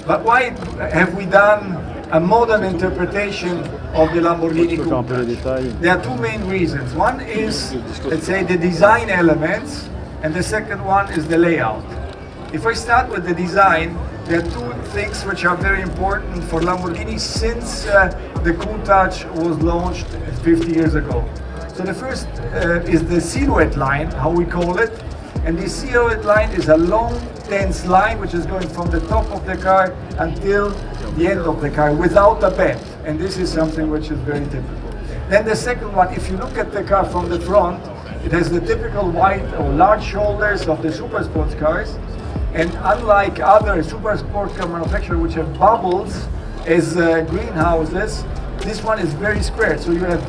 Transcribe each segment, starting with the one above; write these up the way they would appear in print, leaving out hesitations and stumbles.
But why have we done a modern interpretation of the Lamborghini Countach? There are two main reasons. One is, let's say, the design elements, and the second one is the layout. If I start with the design, there are two things which are very important for Lamborghini since the Countach was launched 50 years ago. So the first is the silhouette line, how we call it. And this silhouette line is a long, dense line which is going from the top of the car until the end of the car without a bend. And this is something which is very typical. Then the second one, if you look at the car from the front, it has the typical wide or large shoulders of the super sports cars. And unlike other super sports car manufacturers which have bubbles as greenhouses, this one is very square. So you have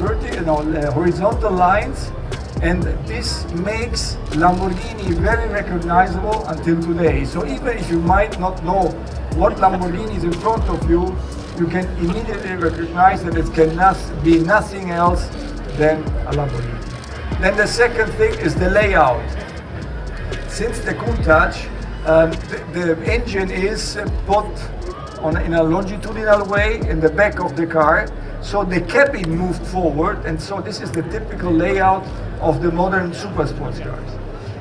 horizontal lines, and this makes Lamborghini very recognizable until today. So even if you might not know what Lamborghini is in front of you, you can immediately recognize that it cannot be nothing else than a Lamborghini. Then the second thing is the layout. Since the Countach, the engine is put in a longitudinal way in the back of the car, so the cabin moved forward, and so this is the typical layout of the modern super sports cars.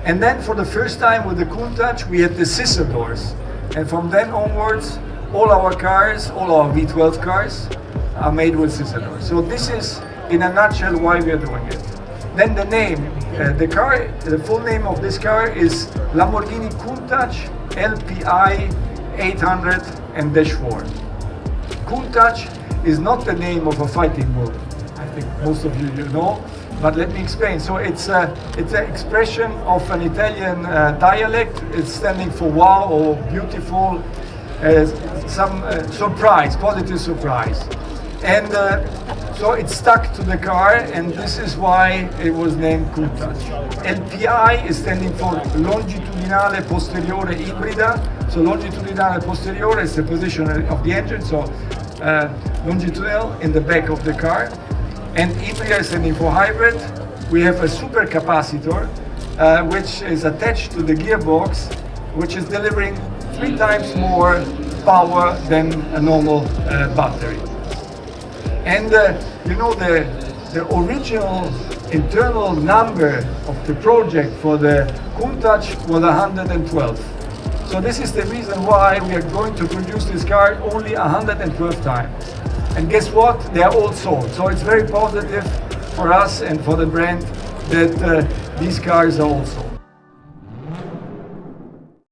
And then for the first time with the Countach, we had the scissor doors, and from then onwards, all our cars, all our V12 cars, are made with scissor doors. So this is, in a nutshell, why we are doing it. Then the name, the full name of this car is Lamborghini Countach LPI 800 and -4. Countach is not the name of a fighting movie. I think most of you know, but let me explain. So it's an expression of an Italian dialect. It's standing for wow or beautiful, some surprise, positive surprise. And so it stuck to the car, and this is why it was named Countach. LPI is standing for Longitudinale Posteriore Ibrida. So longitudinale posteriore is the position of the engine, so longitudinal in the back of the car. And Ibrida is standing for hybrid. We have a supercapacitor, which is attached to the gearbox, which is delivering 3 times more power than a normal battery. And you know, the original internal number of the project for the Countach was 112. So this is the reason why we are going to produce this car only 112 times. And guess what? They are all sold. So it's very positive for us and for the brand that these cars are all sold.